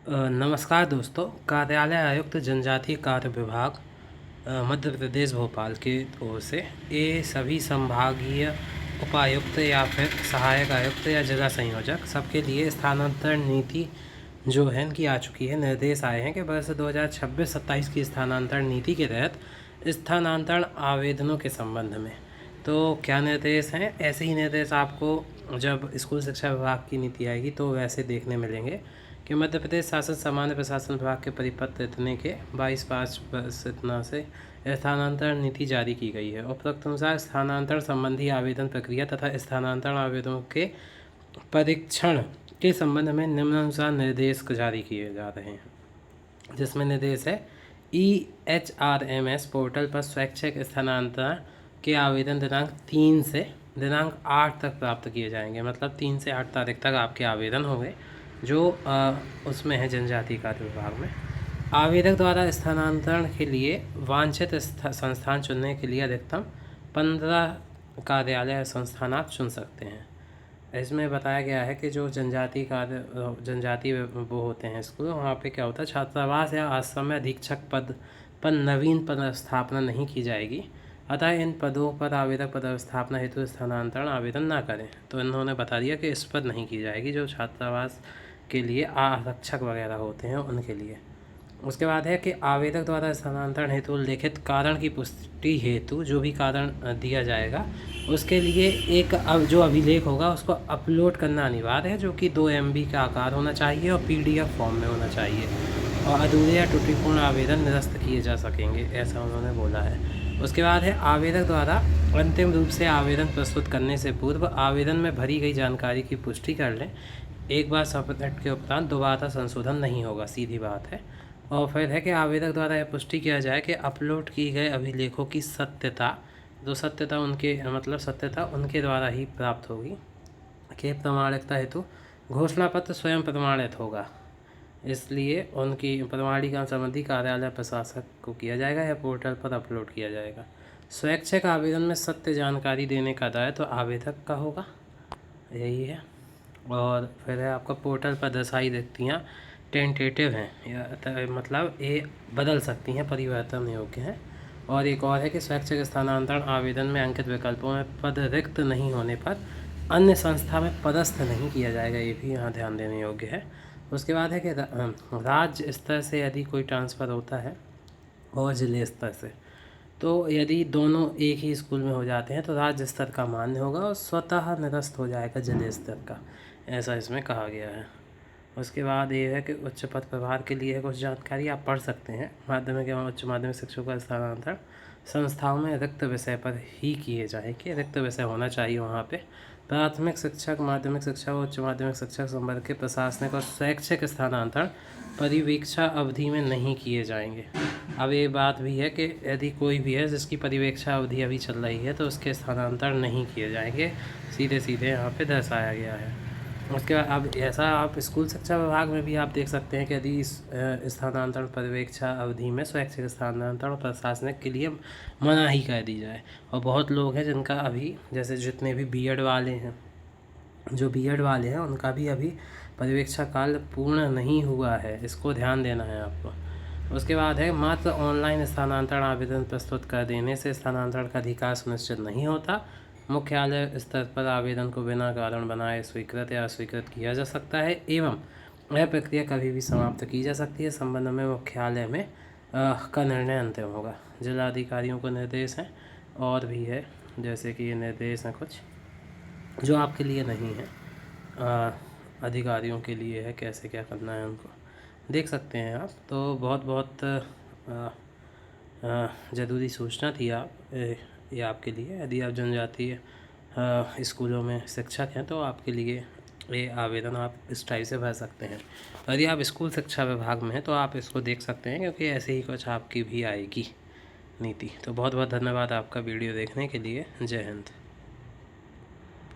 नमस्कार दोस्तों। कार्यालय आयुक्त जनजातीय कार्य विभाग मध्य प्रदेश भोपाल की ओर से ये सभी संभागीय उपायुक्त या फिर सहायक आयुक्त या जिला संयोजक सबके लिए स्थानांतरण नीति जो है इनकी आ चुकी है। निर्देश आए हैं कि वर्ष 2026-27 की स्थानांतरण नीति के तहत स्थानांतरण आवेदनों के संबंध में तो क्या निर्देश हैं, ऐसे ही निर्देश आपको जब स्कूल शिक्षा विभाग की नीति आएगी तो वैसे देखने मिलेंगे कि मध्य प्रदेश शासन सामान्य प्रशासन विभाग के परिपत्र इतने के 22/5 इतना से स्थानांतरण नीति जारी की गई है। उपरोक्त अनुसार स्थानांतरण संबंधी आवेदन प्रक्रिया तथा स्थानांतरण आवेदनों के परीक्षण के संबंध में निम्नानुसार निर्देश जारी किए जा रहे हैं, जिसमें निर्देश है EHRMS पोर्टल पर स्वैच्छिक स्थानांतरण के आवेदन दिनांक 3 से दिनांक 8 तक प्राप्त किए जाएंगे। मतलब 3 से 8 तारीख तक आपके आवेदन होंगे जो उसमें है जनजातीय कार्य विभाग में। आवेदक द्वारा स्थानांतरण के लिए वांछित संस्थान चुनने के लिए अधिकतम 15 कार्यालय संस्थान आप चुन सकते हैं। इसमें बताया गया है कि जो जनजातीय वो होते हैं स्कूल, वहाँ पे क्या होता है, छात्रावास या आश्रम में अधीक्षक पद पर नवीन पदस्थापना नहीं की जाएगी, अतः इन पदों पर आवेदक पदस्थापना हेतु स्थानांतरण आवेदन ना करें। तो इन्होंने बता दिया कि इस पर नहीं की जाएगी, जो छात्रावास के लिए आरक्षक वगैरह होते हैं उनके लिए। उसके बाद है कि आवेदक द्वारा स्थानांतरण हेतु लिखित कारण की पुष्टि हेतु जो भी कारण दिया जाएगा उसके लिए एक जो अभिलेख होगा उसको अपलोड करना अनिवार्य है, जो कि 2 MB का आकार होना चाहिए और PDF फॉर्म में होना चाहिए, और अधूरे या त्रुटिपूर्ण आवेदन निरस्त किए जा सकेंगे, ऐसा उन्होंने बोला है। उसके बाद है आवेदक द्वारा अंतिम रूप से आवेदन प्रस्तुत करने से पूर्व आवेदन में भरी गई जानकारी की पुष्टि कर लें। एक बार सबमिट के उपरांत दोबारा संशोधन नहीं होगा, सीधी बात है। और फिर है कि आवेदक द्वारा यह पुष्टि किया जाए कि अपलोड किए गए अभिलेखों की सत्यता सत्यता उनके द्वारा ही प्राप्त होगी कि प्रमाणिकता हेतु घोषणा पत्र स्वयं प्रमाणित होगा, इसलिए उनकी प्रमाणीकरण संबंधी कार्यालय प्रशासक को किया जाएगा या पोर्टल पर अपलोड किया जाएगा। स्वैच्छिक आवेदन में सत्य जानकारी देने का दायित्व तो आवेदक का होगा, यही है। और फिर है आपका पोर्टल पर दर्शाई रिक्तियाँ टेंटेटिव हैं, या मतलब ये बदल सकती हैं, परिवर्तन योग्य हैं। और एक और है कि स्वैच्छिक स्थानांतरण आवेदन में अंकित विकल्पों में पद रिक्त नहीं होने पर अन्य संस्था में पदस्थ नहीं किया जाएगा, ये भी यहाँ ध्यान देने योग्य है। उसके बाद है कि राज्य स्तर से यदि कोई ट्रांसफ़र होता है और जिले स्तर से, तो यदि दोनों एक ही स्कूल में हो जाते हैं तो राज्य स्तर का मान्य होगा और स्वतः निरस्त हो जाएगा जिले स्तर का, ऐसा इसमें कहा गया है। उसके बाद ये है कि उच्च पद प्रभार के लिए कुछ जानकारी आप पढ़ सकते हैं। माध्यमिक एवं उच्च माध्यमिक शिक्षकों का स्थानांतरण संस्थाओं में रिक्त विषय पर ही किए जाएंगे, रिक्त विषय होना चाहिए वहाँ पे। प्राथमिक शिक्षक, माध्यमिक शिक्षक और उच्च माध्यमिक शिक्षक संवर्ग के प्रशासनिक और शैक्षिक स्थानांतरण परिवीक्षा अवधि में नहीं किए जाएंगे। अब ये बात भी है कि यदि कोई भी है जिसकी परिवीक्षा अवधि अभी चल रही है तो उसके स्थानांतरण नहीं किए जाएंगे, सीधे सीधे यहाँ पे दर्शाया गया है। उसके बाद अब ऐसा आप स्कूल शिक्षा विभाग में भी आप देख सकते हैं कि यदि इस स्थानांतरण पर्यवेक्षा अवधि में स्वैच्छिक स्थानांतरण प्रशासनिक के लिए मनाही कर दी जाए। और बहुत लोग हैं जिनका अभी, जैसे जितने भी बीएड वाले हैं, उनका भी अभी पर्यवेक्षा काल पूर्ण नहीं हुआ है, इसको ध्यान देना है आपको। उसके बाद है मात्र ऑनलाइन स्थानांतरण आवेदन प्रस्तुत कर देने से स्थानांतरण का अधिकार सुनिश्चित नहीं होता। मुख्यालय स्तर पर आवेदन को बिना कारण बनाए स्वीकृत या अस्वीकृत किया जा सकता है एवं यह प्रक्रिया कभी भी समाप्त की जा सकती है। संबंध में मुख्यालय में का निर्णय अंतिम होगा। जिला अधिकारियों को निर्देश हैं और भी है, जैसे कि ये निर्देश हैं कुछ जो आपके लिए नहीं है, अधिकारियों के लिए है, कैसे क्या करना है उनको देख सकते हैं आप। तो बहुत ज़रूरी सूचना थी ये आपके लिए। यदि आप जनजातीय स्कूलों में शिक्षक हैं तो आपके लिए ये आवेदन आप इस टाइप से भर सकते हैं। यदि आप स्कूल शिक्षा विभाग में हैं तो आप इसको देख सकते हैं, क्योंकि ऐसे ही कुछ आपकी भी आएगी नीति। तो बहुत धन्यवाद आपका वीडियो देखने के लिए। जय हिंद।